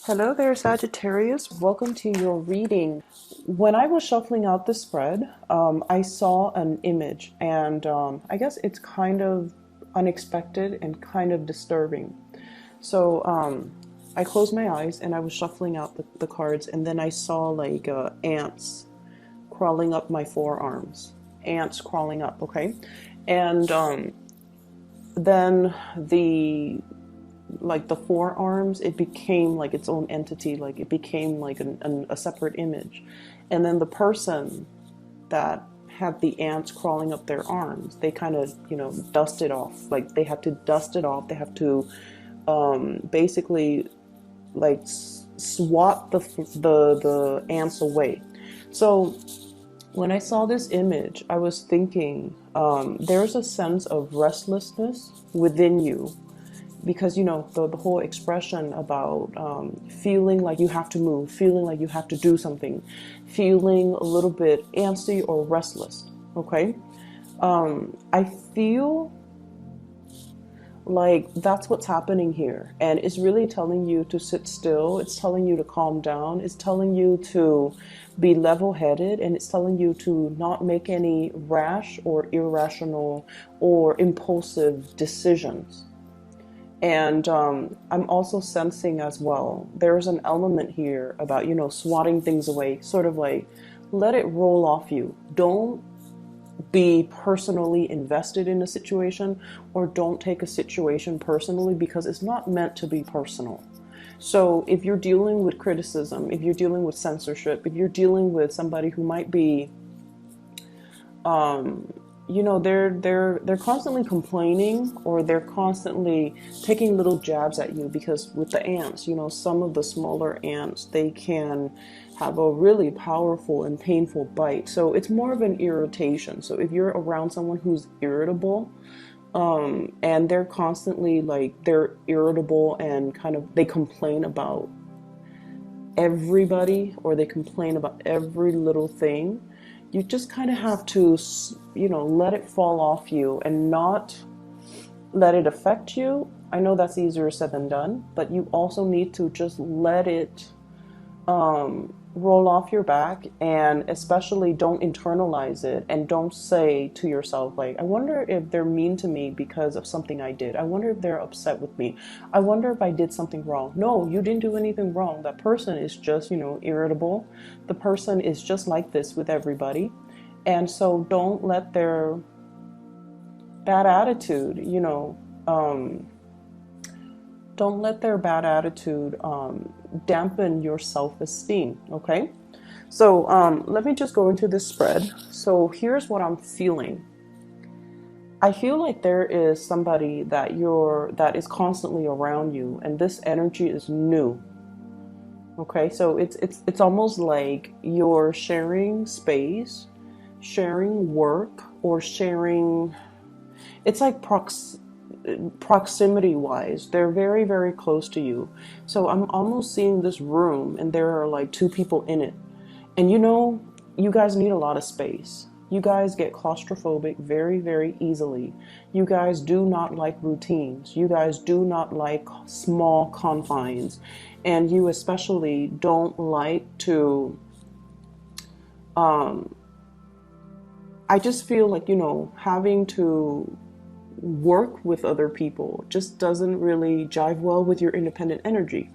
Hello there, Sagittarius. Welcome to your reading. When I was shuffling out the spread, I saw an image, and I guess it's kind of unexpected and kind of disturbing. So I closed my eyes and I was shuffling out the cards, and then I saw like ants crawling up my forearms. Ants crawling up, okay? And then the forearms, it became like its own entity, like it became like a separate image. And then the person that had the ants crawling up their arms, they kind of dust it off, like they have to dust it off, they have to basically like swat the ants away. So when I saw this image, I was thinking, there's a sense of restlessness within you, because the whole expression about feeling like you have to move, feeling like you have to do something, feeling a little bit antsy or restless. Okay, I feel like that's what's happening here, and it's really telling you to sit still. It's telling you to calm down. It's telling you to be level-headed, and it's telling you to not make any rash or irrational or impulsive decisions. And I'm also sensing as well, there's an element here about, swatting things away, sort of like let it roll off you. Don't be personally invested in a situation, or don't take a situation personally, because it's not meant to be personal. So if you're dealing with criticism, if you're dealing with censorship, if you're dealing with somebody who might be they're constantly complaining, or they're constantly taking little jabs at you, because with the ants, some of the smaller ants, they can have a really powerful and painful bite. So it's more of an irritation. So if you're around someone who's irritable, and they're constantly like, they're irritable and kind of, they complain about everybody, or they complain about every little thing, you just kind of have to, let it fall off you and not let it affect you. I know that's easier said than done, but you also need to just let it roll off your back, and especially don't internalize it, and don't say to yourself like, I wonder if they're mean to me because of something I did. I wonder if they're upset with me. I wonder if I did something wrong. No, you didn't do anything wrong. That person is just, irritable. The person is just like this with everybody. And so don't let their bad attitude, don't let their bad attitude dampen your self-esteem, okay? So let me just go into this spread. So here's what I'm feeling. I feel like there is somebody that is constantly around you, and this energy is new. Okay, so it's almost like you're sharing space, sharing work, or sharing. It's like proximity wise, they're very, very close to you. So I'm almost seeing this room, and there are like two people in it, and you guys need a lot of space. You guys get claustrophobic very, very easily. You guys do not like routines. You guys do not like small confines, and you especially don't like to I just feel like, having to work with other people just doesn't really jive well with your independent energy.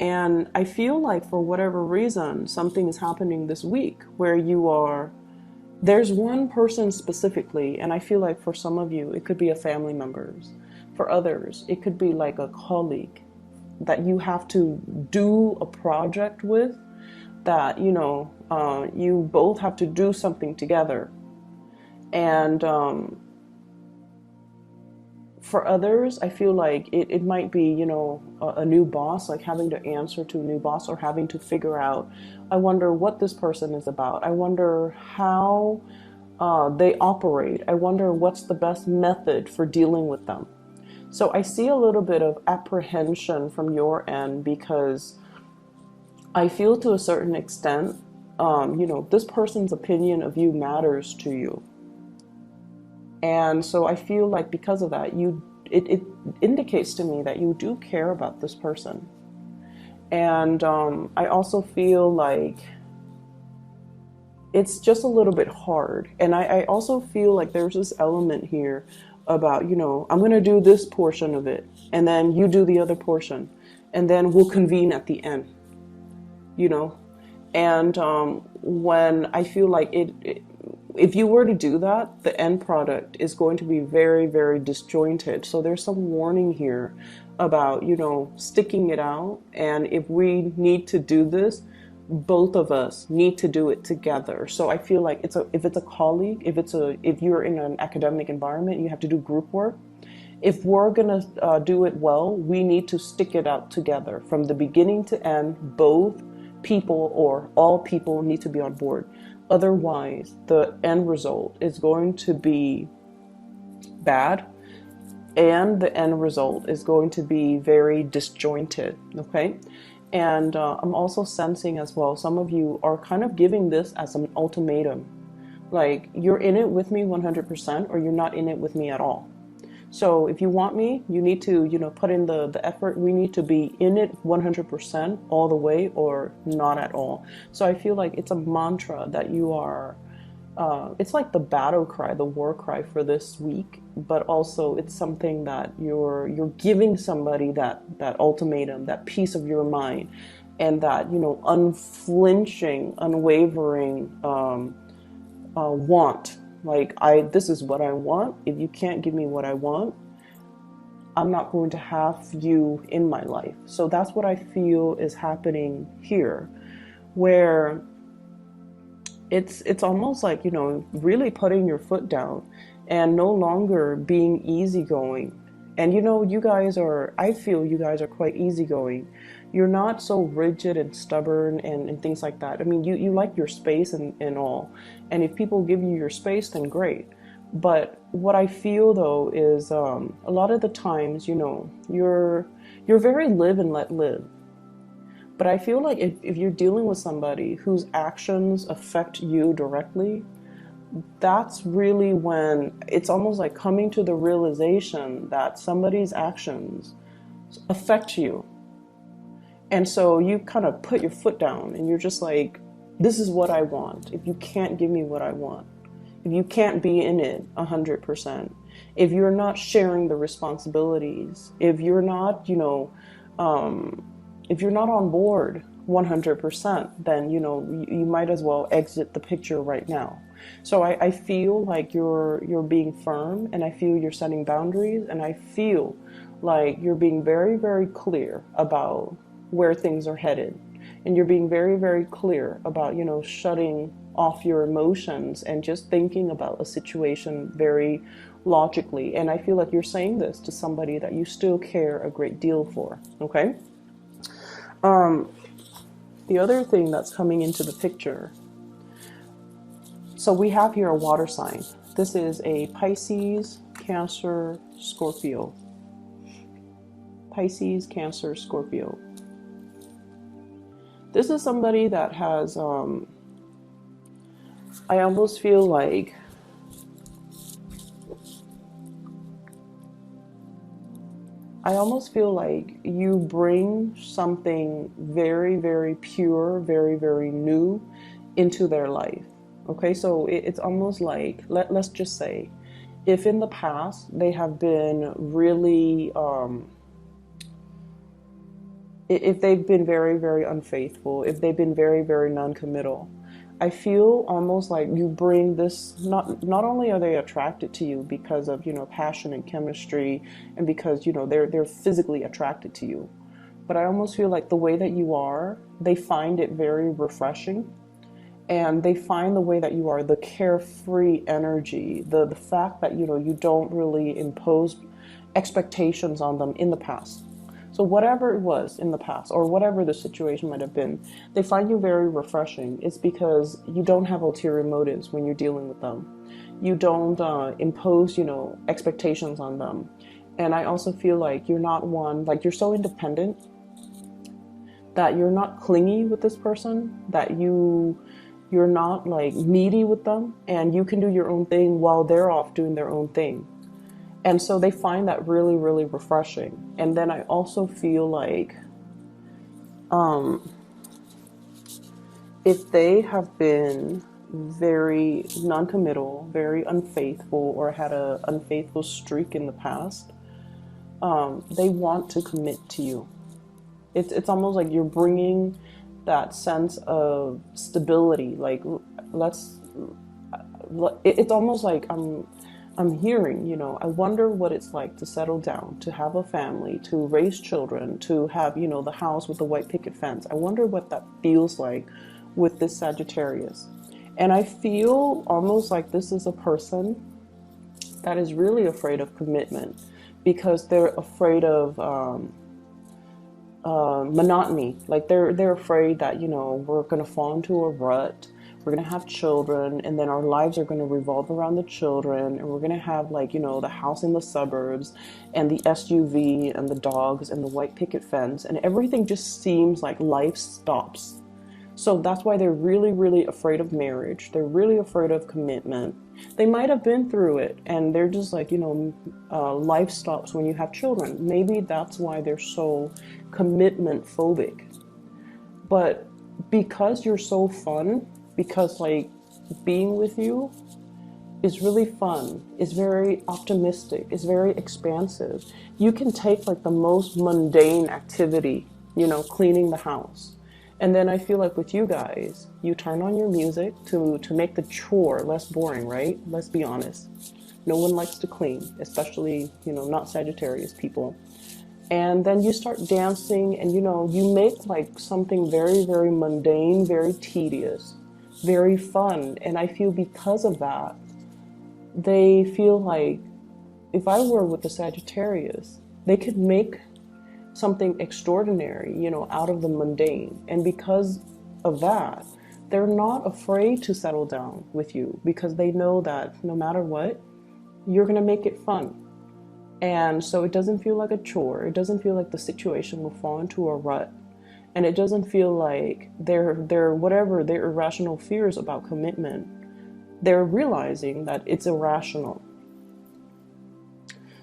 And I feel like for whatever reason, something is happening this week where there's one person specifically, and I feel like for some of you, it could be a family member. For others, it could be like a colleague that you have to do a project with, that, you both have to do something together. And for others, I feel like it might be, a new boss, like having to answer to a new boss, or having to figure out, I wonder what this person is about. I wonder how they operate. I wonder what's the best method for dealing with them. So I see a little bit of apprehension from your end, because I feel to a certain extent, this person's opinion of you matters to you. And so I feel like because of that, it indicates to me that you do care about this person. And I also feel like it's just a little bit hard. And I also feel like there's this element here about, you know, I'm going to do this portion of it, and then you do the other portion, and then we'll convene at the end, you know? And when I feel like if you were to do that, the end product is going to be very, very disjointed. So there's some warning here about, you know, sticking it out. And if we need to do this, both of us need to do it together. So I feel like if it's a colleague, if you're in an academic environment, you have to do group work. If we're gonna do it well, we need to stick it out together from the beginning to end. Both people or all people need to be on board. Otherwise, the end result is going to be bad, and the end result is going to be very disjointed. Okay. And I'm also sensing as well, some of you are kind of giving this as an ultimatum. Like, you're in it with me 100%, or you're not in it with me at all. So if you want me, you need to, you know, put in the effort. We need to be in it 100% all the way, or not at all. So I feel like it's a mantra that you are, it's like the battle cry, the war cry for this week, but also it's something that you're giving somebody that ultimatum, that piece of your mind, and that, you know, unflinching, unwavering want. Like, this is what I want. If you can't give me what I want, I'm not going to have you in my life. So that's what I feel is happening here, where it's almost like, you know, really putting your foot down and no longer being easygoing. And, you know, I feel you guys are quite easygoing. You're not so rigid and stubborn and things like that. I mean, you like your space and all. And if people give you your space, then great. But what I feel though is a lot of the times, you know, you're very live and let live. But I feel like if you're dealing with somebody whose actions affect you directly, that's really when it's almost like coming to the realization that somebody's actions affect you. And so you kind of put your foot down and you're just like, this is what I want. If you can't give me what I want, if you can't be in it 100%, if you're not sharing the responsibilities, if you're not, you know, if you're not on board 100%, then, you know, you might as well exit the picture right now. So I feel like you're being firm, and I feel you're setting boundaries, and I feel like you're being very, very clear about where things are headed. And you're being very, very clear about, you know, shutting off your emotions and just thinking about a situation very logically. And I feel like you're saying this to somebody that you still care a great deal for. Okay. The other thing that's coming into the picture. So we have here a water sign. This is a Pisces, Cancer, Scorpio. Pisces, Cancer, Scorpio. This is somebody that has, I almost feel like you bring something very, very pure, very, very new into their life. Okay, so it's almost like, let's just say, if in the past they have been really, if they've been very, very unfaithful, if they've been very, very non-committal, I feel almost like you bring this, not only are they attracted to you because of, you know, passion and chemistry, and because, you know, they're physically attracted to you, but I almost feel like the way that you are, they find it very refreshing. And they find the way that you are, the carefree energy, the fact that, you know, you don't really impose expectations on them in the past. So whatever it was in the past, or whatever the situation might have been, they find you very refreshing. It's because you don't have ulterior motives when you're dealing with them. You don't impose, you know, expectations on them. And I also feel like you're not one, like you're so independent that you're not clingy with this person, that you're not like needy with them, and you can do your own thing while they're off doing their own thing. And so they find that really, really refreshing. And then I also feel like Um, if they have been very non-committal, very unfaithful, or had a unfaithful streak in the past, they want to commit to you. It's almost like you're bringing that sense of stability. Like, let's. It's almost like I'm hearing, I wonder what it's like to settle down, to have a family, to raise children, to have, the house with the white picket fence. I wonder what that feels like with this Sagittarius. And I feel almost like this is a person that is really afraid of commitment because they're afraid of monotony. Like they're afraid that, we're going to fall into a rut. We're going to have children, and then our lives are going to revolve around the children, and we're going to have, like, the house in the suburbs and the SUV and the dogs and the white picket fence, and everything just seems like life stops. So that's why they're really, really afraid of marriage. They're really afraid of commitment. They might have been through it, and they're just like, life stops when you have children. Maybe that's why they're so commitment phobic. But because you're so fun, because like being with you is really fun, is very optimistic, is very expansive. You can take like the most mundane activity, cleaning the house. And then I feel like with you guys, you turn on your music to make the chore less boring, right? Let's be honest. No one likes to clean, especially, not Sagittarius people. And then you start dancing and, you make like something very, very mundane, very tedious, very fun. And I feel because of that, they feel like if I were with the Sagittarius, they could make something extraordinary, out of the mundane. And because of that, they're not afraid to settle down with you because they know that no matter what, you're going to make it fun. And so it doesn't feel like a chore. It doesn't feel like the situation will fall into a rut. And it doesn't feel like their whatever their irrational fears about commitment, they're realizing that it's irrational.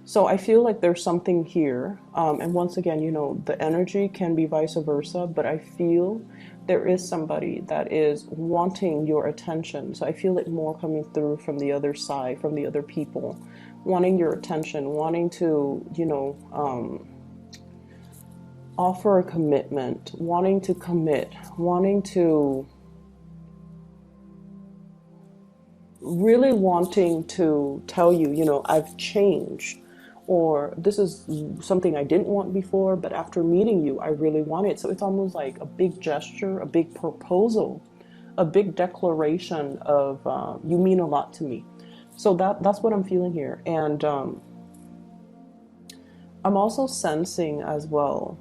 So I feel like there's something here. And once again, the energy can be vice versa, but I feel there is somebody that is wanting your attention. So I feel it more coming through from the other side, from the other people, wanting your attention, wanting to, offer a commitment, wanting to commit, wanting to really wanting to tell you, I've changed, or this is something I didn't want before, but after meeting you, I really want it. So it's almost like a big gesture, a big proposal, a big declaration of you mean a lot to me. So that's what I'm feeling here. And I'm also sensing as well,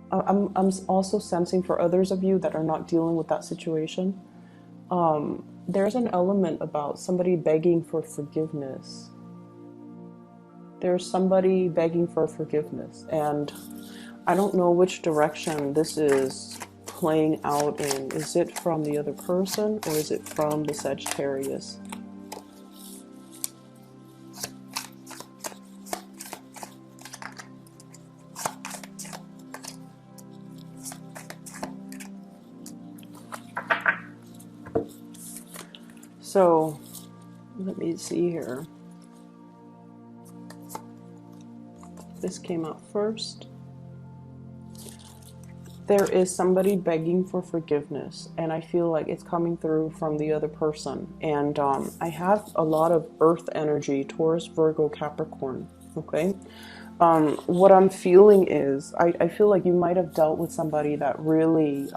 I'm also sensing for others of you that are not dealing with that situation, there's an element about somebody begging for forgiveness. There's somebody begging for forgiveness. And I don't know which direction this is playing out in. Is it from the other person or is it from the Sagittarius? So let me see here. This came out first. There is somebody begging for forgiveness, and I feel like it's coming through from the other person. And I have a lot of earth energy, Taurus, Virgo, Capricorn. Okay. What I'm feeling is I feel like you might have dealt with somebody that really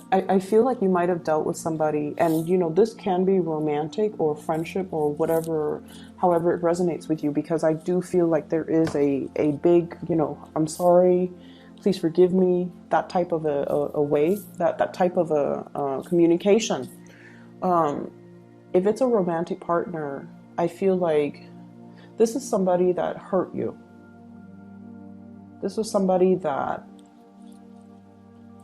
I feel like you might have dealt with somebody, and this can be romantic or friendship or whatever, however it resonates with you, because I do feel like there is a big, I'm sorry, please forgive me, that type of a way, that type of a communication. If it's a romantic partner, I feel like this is somebody that hurt you. This is somebody that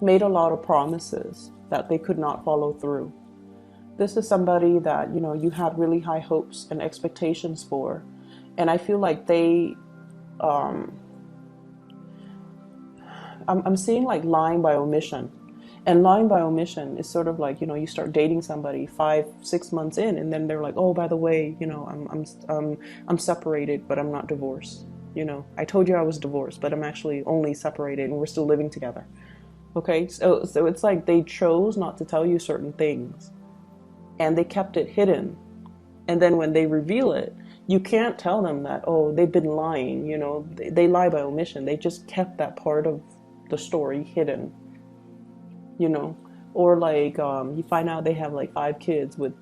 made a lot of promises that they could not follow through. This is somebody that, you had really high hopes and expectations for, And I feel like they, um, I'm seeing like lying by omission. And lying by omission is sort of like, you start dating somebody 5, 6 months in, and then they're like, oh, by the way, I'm separated, but I'm not divorced. I told you I was divorced, but I'm actually only separated, and we're still living together. Okay, so it's like they chose not to tell you certain things, and they kept it hidden. And then when they reveal it, you can't tell them that, oh, they've been lying. They lie by omission. They just kept that part of the story hidden. you know, or like you find out they have like 5 kids with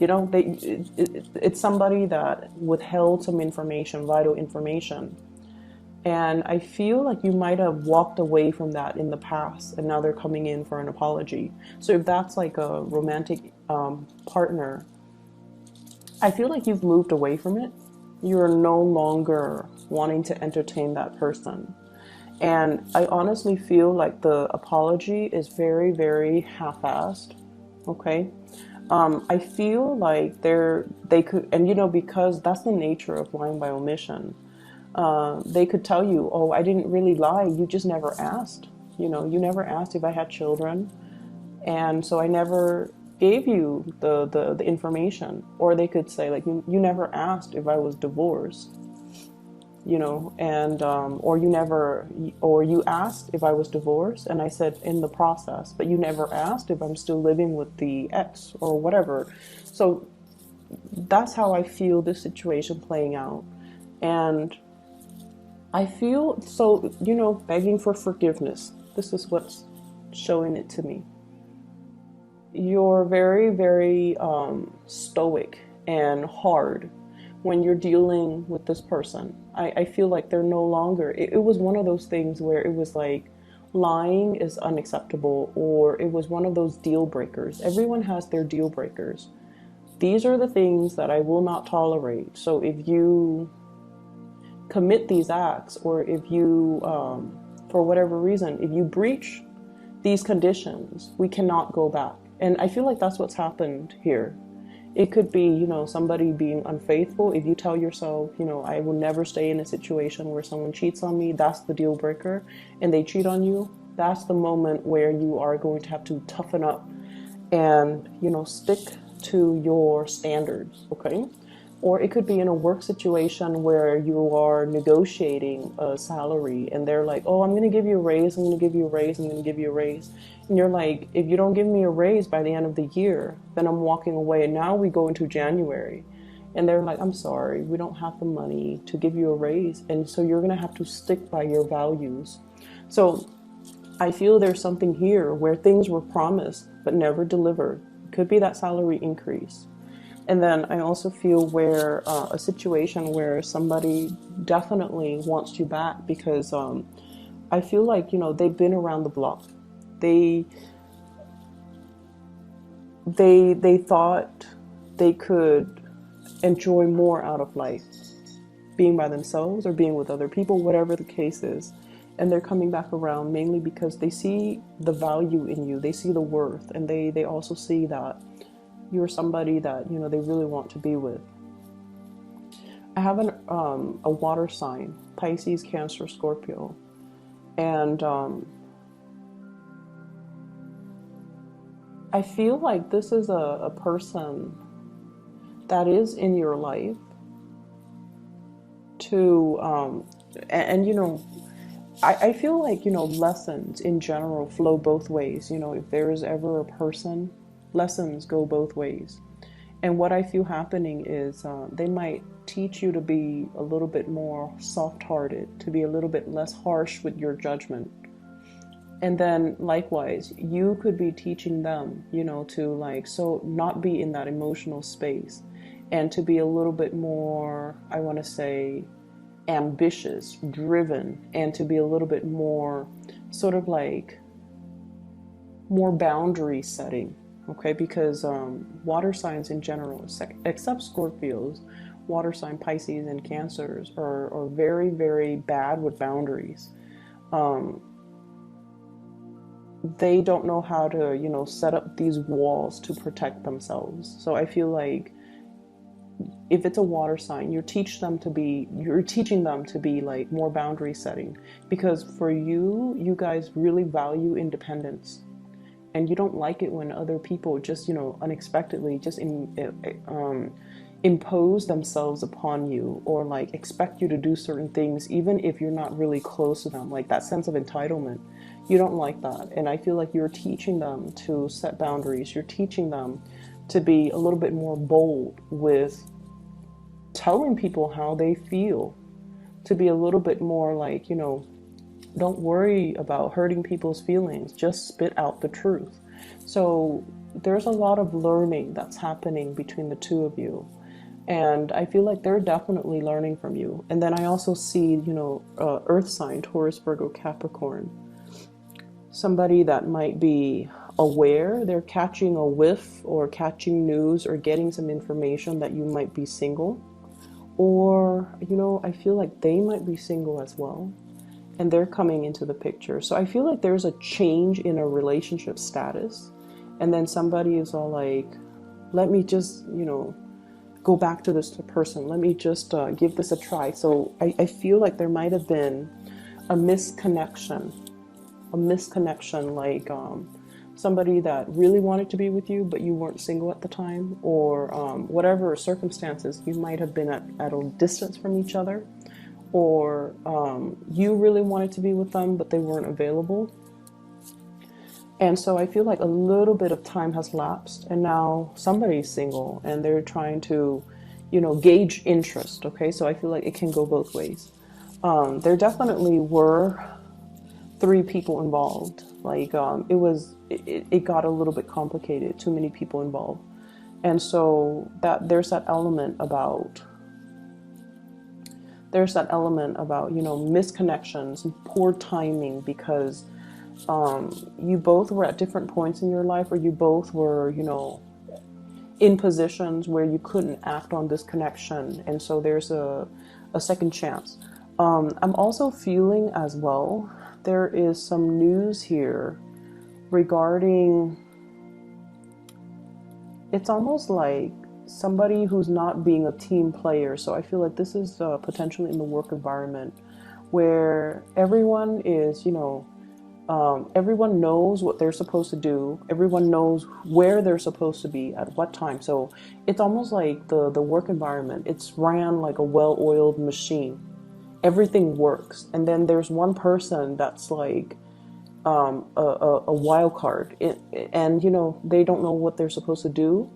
it's somebody that withheld some information, vital information. And I feel like you might have walked away from that in the past, and now they're coming in for an apology. So if that's like a romantic partner, I feel like you've moved away from it. You're no longer wanting to entertain that person. And I honestly feel like the apology is very, very half-assed. Okay. I feel like they could, and because that's the nature of lying by omission. They could tell you, oh, I didn't really lie. You just never asked. You never asked if I had children. And so I never gave you the information. Or they could say, like, you never asked if I was divorced. And or you asked if I was divorced, and I said in the process, but you never asked if I'm still living with the ex or whatever. So that's how I feel this situation playing out. And I feel so, begging for forgiveness. This is what's showing it to me. You're very, very stoic and hard when you're dealing with this person. I feel like they're no longer, it was one of those things where it was like lying is unacceptable, or it was one of those deal breakers. Everyone has their deal breakers. These are the things that I will not tolerate. So if you commit these acts, or if you, for whatever reason, if you breach these conditions, we cannot go back. And I feel like that's what's happened here. It could be, somebody being unfaithful. If you tell yourself, I will never stay in a situation where someone cheats on me, that's the deal breaker, and they cheat on you, that's the moment where you are going to have to toughen up and, stick to your standards, okay? Or it could be in a work situation where you are negotiating a salary, and they're like, oh, I'm going to give you a raise, I'm going to give you a raise, I'm going to give you a raise. And you're like, if you don't give me a raise by the end of the year, then I'm walking away. And now we go into January, and they're like, I'm sorry, we don't have the money to give you a raise. And so you're going to have to stick by your values. So I feel there's something here where things were promised but never delivered. It could be that salary increase. And then I also feel where a situation where somebody definitely wants you back because I feel like, they've been around the block. They thought they could enjoy more out of life, being by themselves or being with other people, whatever the case is. And they're coming back around mainly because they see the value in you. They see the worth, and they also see that you're somebody that, they really want to be with. I have a water sign, Pisces, Cancer, Scorpio. And I feel like this is a person that is in your life to, I feel like, lessons in general flow both ways. If there is ever a person, lessons go both ways. And what I feel happening is they might teach you to be a little bit more soft-hearted, to be a little bit less harsh with your judgment. And then likewise, you could be teaching them, to so not be in that emotional space, and to be a little bit more, I want to say, ambitious, driven, and to be a little bit more sort of like more boundary setting. Okay, because water signs in general, except Scorpios, water sign Pisces and Cancers are very, very bad with boundaries. They don't know how to, set up these walls to protect themselves. So I feel like if it's a water sign, you're teaching them to be like more boundary setting, because for you guys really value independence, and you don't like it when other people just, you know, unexpectedly just impose themselves upon you, or like expect you to do certain things even if you're not really close to them, like that sense of entitlement. You don't like that, and I feel like you're teaching them to set boundaries. You're teaching them to be a little bit more bold with telling people how they feel, to be a little bit more like, you know, don't worry about hurting people's feelings, just spit out the truth. So there's a lot of learning that's happening between the two of you, and I feel like they're definitely learning from you. And then I also see, you know, earth sign, Taurus, Virgo, Capricorn, somebody that might be aware, they're catching a whiff or catching news or getting some information that you might be single, or, you know, I feel like they might be single as well, and they're coming into the picture. So I feel like there's a change in a relationship status, and then somebody is all like, let me just, you know, go back to this person, let me just give this a try. So I feel like there might have been a misconnection, like somebody that really wanted to be with you, but you weren't single at the time, or whatever circumstances, you might have been at a distance from each other, or you really wanted to be with them, but they weren't available. And so I feel like a little bit of time has lapsed, and now somebody's single and they're trying to, you know, gauge interest. Okay, so I feel like it can go both ways. There definitely were 3 people involved. Like it got a little bit complicated, too many people involved. And so that there's that element about, you know, misconnections and poor timing, because you both were at different points in your life, or you both were, you know, in positions where you couldn't act on this connection, and so there's a second chance. I'm also feeling as well, there is some news here regarding, it's almost like somebody who's not being a team player. So I feel like this is potentially in the work environment, where everyone is, you know, everyone knows what they're supposed to do. Everyone knows where they're supposed to be at what time. So it's almost like the work environment, it's ran like a well-oiled machine. Everything works. And then there's one person that's like a wild card. And, you know, they don't know what they're supposed to do.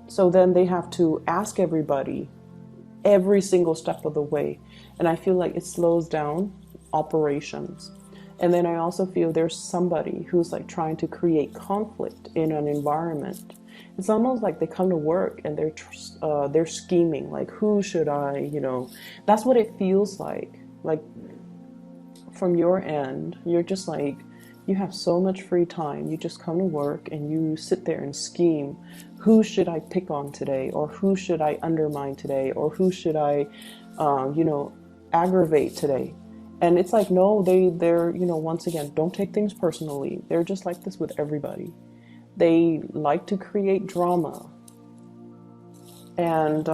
So then they have to ask everybody every single step of the way. And I feel like it slows down operations. And then I also feel there's somebody who's like trying to create conflict in an environment. It's almost like they come to work and they're scheming, like, who should I, you know, that's what it feels like. Like from your end, you're just like, you have so much free time. You just come to work and you sit there and scheme. Who should I pick on today? Or who should I undermine today? Or who should I, you know, aggravate today? And it's like, no, they're, you know, once again, don't take things personally. They're just like this with everybody. They like to create drama. And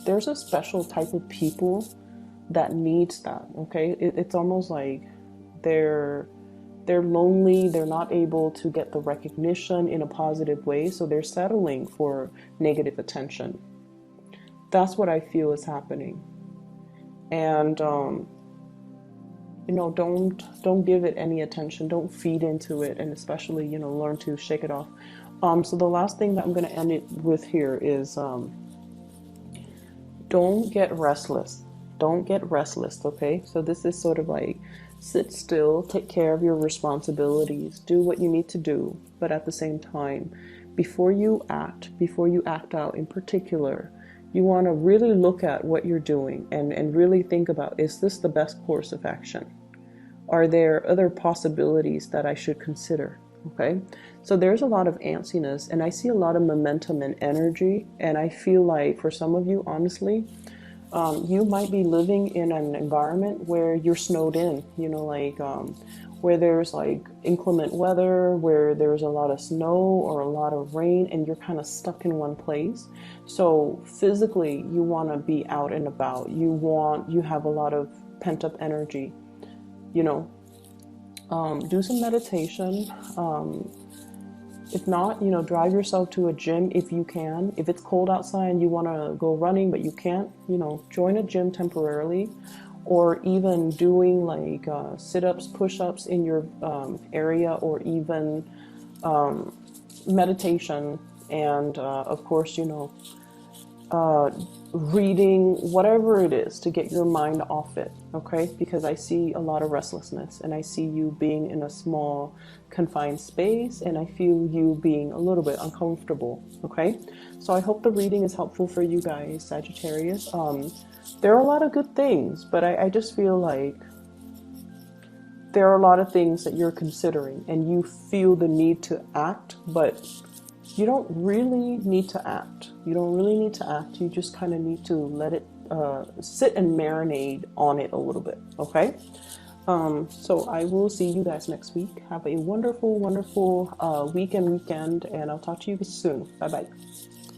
there's a special type of people that needs that, okay? It's almost like they're lonely, they're not able to get the recognition in a positive way, so they're settling for negative attention. That's what I feel is happening. And you know, don't give it any attention, don't feed into it, and especially, you know, learn to shake it off. So the last thing that I'm going to end it with here is don't get restless. Don't get restless, okay? So this is sort of like, sit still, take care of your responsibilities, do what you need to do, but at the same time, before you act out in particular, you want to really look at what you're doing and really think about, is this the best course of action? Are there other possibilities that I should consider? Okay, so there's a lot of antsiness, and I see a lot of momentum and energy, and I feel like for some of you, honestly, You might be living in an environment where you're snowed in, you know, like where there's like inclement weather, where there's a lot of snow or a lot of rain, and you're kind of stuck in one place. So physically, you want to be out and about. You have a lot of pent up energy, you know. Do some meditation. If not, you know, drive yourself to a gym if you can. If it's cold outside and you want to go running but you can't, you know, join a gym temporarily, or even doing like sit-ups, push-ups in your area, or even meditation, and of course, you know, reading, whatever it is to get your mind off it, okay? Because I see a lot of restlessness, and I see you being in a small confined space, and I feel you being a little bit uncomfortable, okay? So I hope the reading is helpful for you guys, Sagittarius. There are a lot of good things, but I just feel like there are a lot of things that you're considering and you feel the need to act, but you don't really need to act. You don't really need to act. You just kind of need to let it sit and marinate on it a little bit, okay? So I will see you guys next week. Have a wonderful, wonderful weekend, and I'll talk to you soon. Bye-bye.